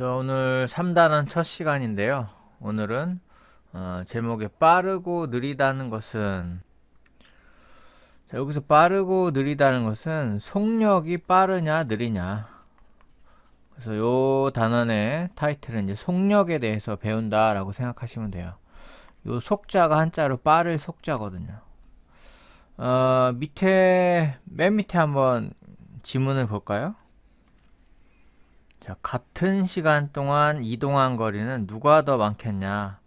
오늘 3단원 첫 시간인데요. 오늘은 제목에 빠르고 느리다는 것은, 여기서 빠르고 느리다는 것은 속력이 빠르냐 느리냐. 그래서 요 단원의 타이틀은 이제 속력에 대해서 배운다라고 생각하시면 돼요. 요 속자가 한자로 빠를 속자거든요. 맨 밑에 한번 지문을 볼까요? 자, 같은 시간 동안 이동한 거리는 누가 더 많겠냐?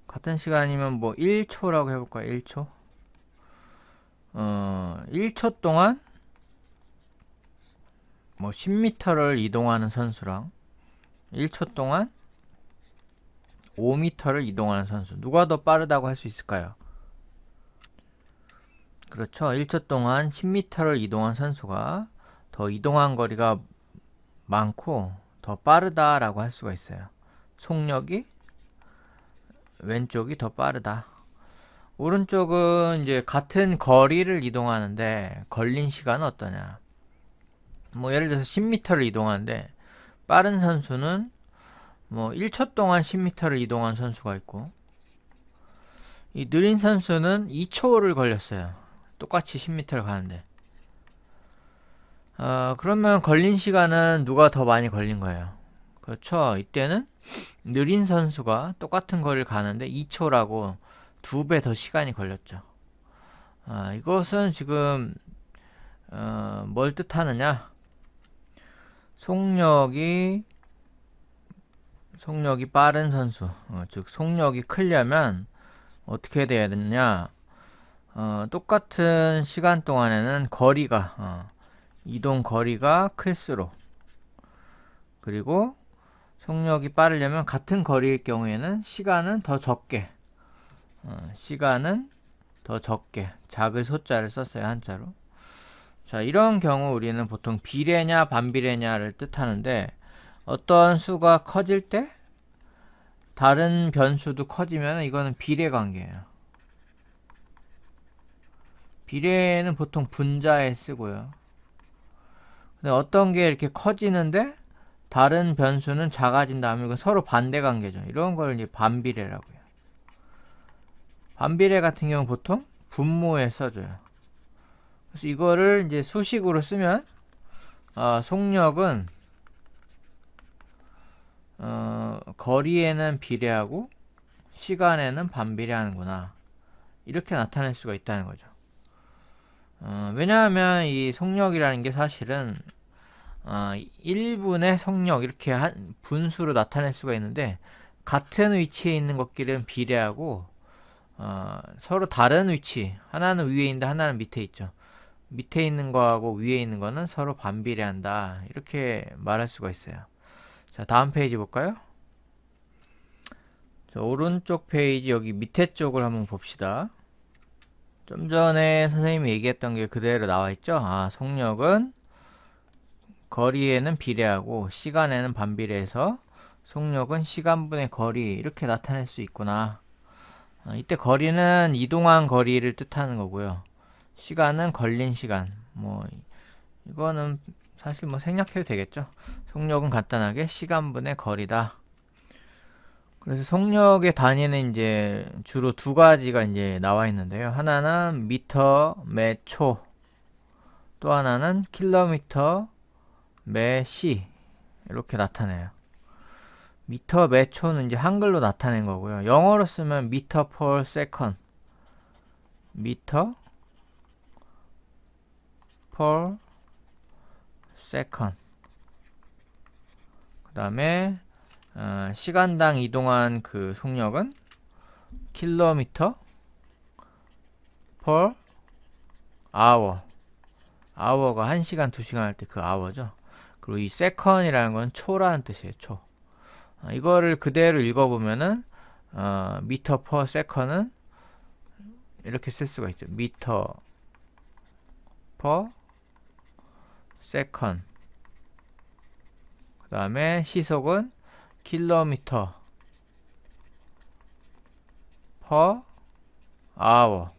같은 시간이면 뭐 1초라고 해볼까요? 1초? 1초 동안 뭐 10m를 이동하는 선수랑 1초 동안 5m를 이동하는 선수. 누가 더 빠르다고 할 수 있을까요? 그렇죠. 1초 동안 10m를 이동한 선수가 더 이동한 거리가 많고 더 빠르다라고 할 수가 있어요. 속력이 왼쪽이 더 빠르다. 오른쪽은 이제 같은 거리를 이동하는데 걸린 시간은 어떠냐? 뭐 예를 들어서 10m를 이동하는데 빠른 선수는 뭐 1초 동안 10m를 이동한 선수가 있고, 이 느린 선수는 2초를 걸렸어요. 똑같이 10m를 가는데. 그러면 걸린 시간은 누가 더 많이 걸린 거예요? 그렇죠. 이때는 느린 선수가 똑같은 거리를 가는데 2초라고 2배 더 시간이 걸렸죠. 이것은 지금 뭘 뜻하느냐? 속력이 빠른 선수, 즉 속력이 크려면 어떻게 돼야 되느냐? 똑같은 시간 동안에는 거리가 이동 거리가 클수록, 그리고 속력이 빠르려면 같은 거리일 경우에는 시간은 더 적게, 작을 소자를 썼어요, 한자로. 자, 이런 경우 우리는 보통 비례냐 반비례냐를 뜻하는데, 어떤 수가 커질 때 다른 변수도 커지면 이거는 비례 관계예요. 비례는 보통 분자에 쓰고요. 근데 어떤 게 이렇게 커지는데 다른 변수는 작아진다면 이건 서로 반대 관계죠. 이런 걸 이제 반비례라고 해요. 반비례 같은 경우 보통 분모에 써줘요. 그래서 이거를 이제 수식으로 쓰면 속력은 거리에는 비례하고 시간에는 반비례하는구나, 이렇게 나타낼 수가 있다는 거죠. 왜냐하면 이 속력이라는 게 사실은 1분의 속력, 이렇게 한 분수로 나타낼 수가 있는데, 같은 위치에 있는 것끼리는 비례하고 서로 다른 위치, 하나는 위에 있는데 하나는 밑에 있죠. 밑에 있는 거하고 위에 있는 거는 서로 반비례한다, 이렇게 말할 수가 있어요. 자, 다음 페이지 볼까요? 자, 오른쪽 페이지 여기 밑에 쪽을 한번 봅시다. 좀 전에 선생님이 얘기했던 게 그대로 나와 있죠. 속력은 거리에는 비례하고 시간에는 반비례해서 속력은 시간분의 거리, 이렇게 나타낼 수 있구나. 이때 거리는 이동한 거리를 뜻하는 거고요. 시간은 걸린 시간. 뭐 이거는 사실 뭐 생략해도 되겠죠. 속력은 간단하게 시간분의 거리다. 그래서 속력의 단위는 이제 주로 두 가지가 이제 나와 있는데요. 하나는 미터 매 초, 또 하나는 킬로미터 매 시, 이렇게 나타내요. 미터 매 초는 이제 한글로 나타낸 거고요. 영어로 쓰면 미터 per second, 미터 per second. 그 다음에 시간당 이동한 그 속력은 킬로미터 per hour. hour가 1시간, 2시간 할 때 그 hour죠. 그리고 이 second이라는 건 초라는 뜻이에요. 초. 이거를 그대로 읽어보면은 미터 per second은 이렇게 쓸 수가 있죠. 미터 per second. 그 다음에 시속은 킬로미터 per hour.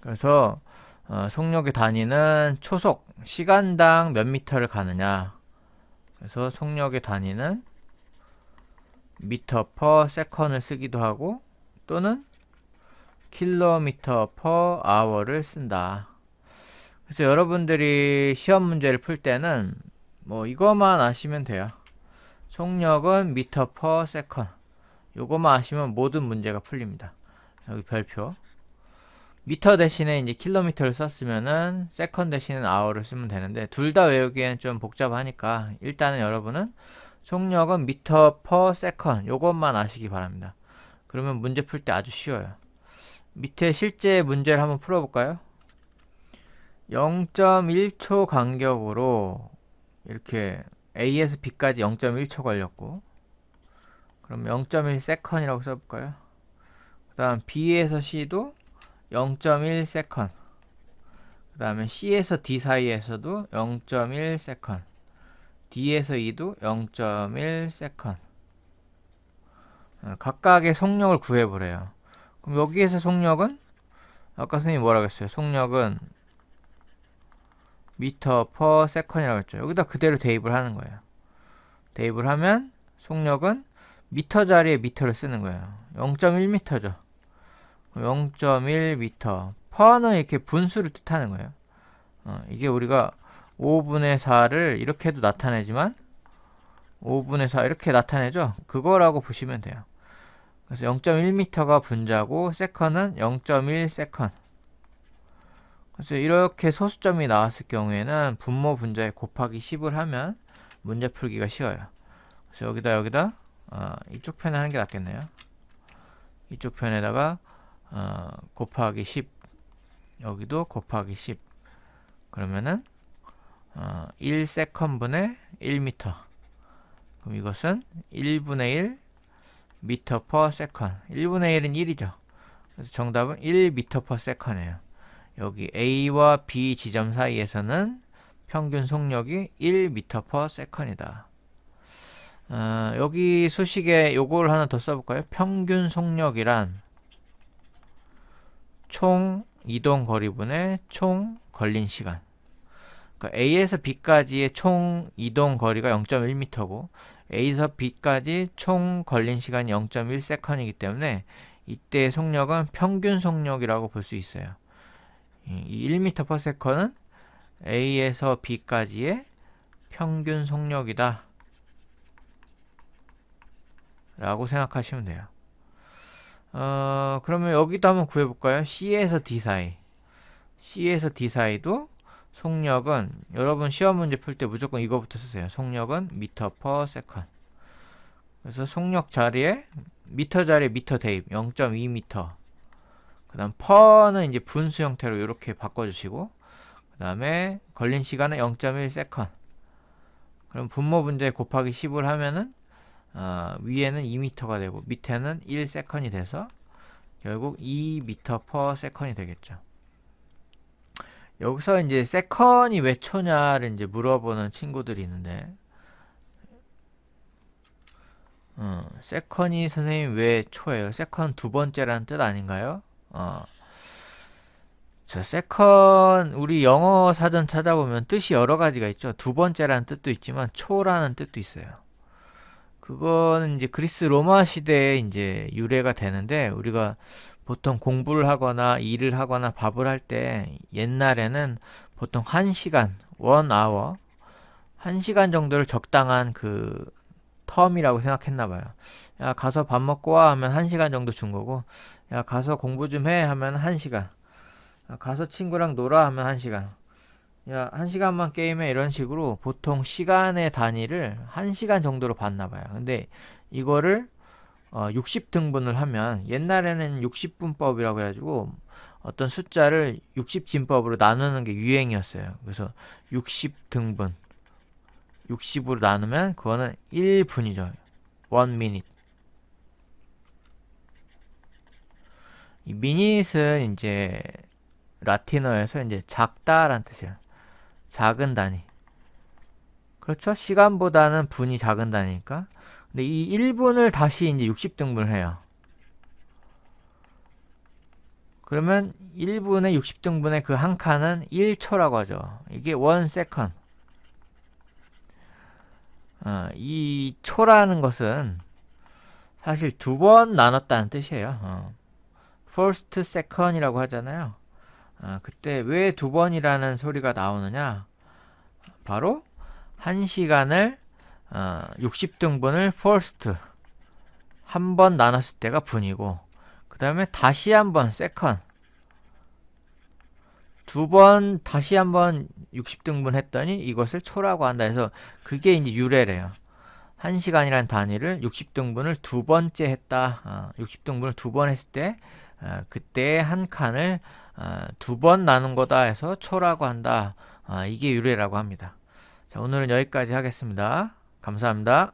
그래서 속력의 단위는 초속, 시간당 몇 미터를 가느냐. 그래서 속력의 단위는 미터 퍼 세컨을 쓰기도 하고 또는 킬로미터 퍼 아워를 쓴다. 그래서 여러분들이 시험 문제를 풀 때는 뭐 이것만 아시면 돼요. 속력은 미터 퍼 세컨. 요것만 아시면 모든 문제가 풀립니다. 여기 별표. 미터 대신에 이제 킬로미터를 썼으면은 세컨 대신에 아워를 쓰면 되는데 둘 다 외우기엔 좀 복잡하니까 일단은 여러분은 속력은 미터 퍼 세컨 요것만 아시기 바랍니다. 그러면 문제 풀 때 아주 쉬워요. 밑에 실제 문제를 한번 풀어볼까요? 0.1초 간격으로 이렇게 A에서 B까지 0.1초 걸렸고 그럼 0.1 세컨이라고 써볼까요? 그 다음 B에서 C도 0.1 세컨 그 다음에 C에서 D 사이에서도 0.1 세컨 D에서 E도 0.1 세컨 각각의 속력을 구해보래요. 그럼 여기에서 속력은 아까 선생님이 뭐라고 했어요? 속력은 미터 퍼 세컨이라고 했죠. 여기다 그대로 대입을 하는 거예요. 대입을 하면 속력은 미터 자리에 미터를 쓰는 거예요. 0.1미터죠. 0.1미터. 퍼는 이렇게 분수를 뜻하는 거예요. 이게 우리가 5분의 4를 이렇게도 나타내지만 5분의 4 이렇게 나타내죠. 그거라고 보시면 돼요. 그래서 0.1m가 분자고 세컨은 0.1 세컨. 그래서 이렇게 소수점이 나왔을 경우에는 분모 분자에 곱하기 10을 하면 문제 풀기가 쉬워요. 그래서 여기다 이쪽 편에 하는 게 낫겠네요. 이쪽 편에다가 곱하기 10 여기도 곱하기 10 그러면은 1세컨분의 1m 그럼 이것은 1분의 1 미터 퍼 세컨 1분의 1은 1이죠. 그래서 정답은 1미터 퍼 세컨이에요. 여기 A와 B 지점 사이에서는 평균 속력이 1미터 퍼 세컨이다. 여기 수식에 요걸 하나 더 써볼까요? 평균 속력이란 총 이동 거리분의 총 걸린 시간. 그러니까 A에서 B까지의 총 이동 거리가 0.1m고 A에서 B까지 총 걸린 시간이 0.1세컨이기 때문에 이때의 속력은 평균 속력이라고 볼 수 있어요. 이 1m per second은 A에서 B까지의 평균 속력이다 라고 생각하시면 돼요. 그러면 여기도 한번 구해볼까요? C에서 D 사이. C에서 D 사이도 속력은 여러분 시험 문제 풀 때 무조건 이거부터 쓰세요. 속력은 미터 퍼 세컨. 그래서 속력 자리에 미터 자리에 미터 대입 0.2m. 그 다음 퍼는 이제 분수 형태로 이렇게 바꿔주시고 그 다음에 걸린 시간은 0.1 세컨. 그럼 분모 분자에 곱하기 10을 하면은 위에는 2m가 되고 밑에는 1 세컨이 돼서 결국 2m per second이 되겠죠. 여기서 이제 세컨이 왜 초냐를 이제 물어보는 친구들이 있는데 세컨이 선생님 왜 초예요? 세컨 두 번째라는 뜻 아닌가요? 자, 세컨 우리 영어 사전 찾아보면 뜻이 여러 가지가 있죠. 두 번째라는 뜻도 있지만 초라는 뜻도 있어요. 그거는 이제 그리스 로마 시대에 이제 유래가 되는데 우리가 보통 공부를 하거나 일을 하거나 밥을 할 때 옛날에는 보통 1시간, 1hour, 1시간 정도를 적당한 그 텀이라고 생각했나 봐요. 야, 가서 밥 먹고 와 하면 1시간 정도 준 거고, 야, 가서 공부 좀 해 하면 1시간. 야, 가서 친구랑 놀아 하면 1시간. 야, 1시간만 게임해 이런 식으로 보통 시간의 단위를 1시간 정도로 봤나 봐요. 근데 이거를 60등분을 하면 옛날에는 60분법이라고 해가지고 어떤 숫자를 60진법으로 나누는 게 유행이었어요. 그래서 60등분 60으로 나누면 그거는 1분이죠. 1 minute. 이 minut은 이제 라틴어에서 이제 작다라는 뜻이에요. 작은 단위. 그렇죠? 시간보다는 분이 작은 단위니까. 근데 이 1분을 다시 이제 60등분을 해요. 그러면 1분의 60등분의 그 한 칸은 1초라고 하죠. 이게 1세컨. 이 초라는 것은 사실 두 번 나눴다는 뜻이에요. first, second이라고 하잖아요. 그때 왜 두 번이라는 소리가 나오느냐? 바로 1시간을 60등분을 first 한 번 나눴을 때가 분이고, 그 다음에 다시 한번 second 두 번 다시 한번 60등분 했더니 이것을 초라고 한다 해서 그게 이제 유래래요. 1시간이라는 단위를 60등분을 두 번째 했다. 60등분을 두 번 했을 때 그때 한 칸을 두 번 나눈 거다 해서 초라고 한다. 이게 유래라고 합니다. 자, 오늘은 여기까지 하겠습니다. 감사합니다.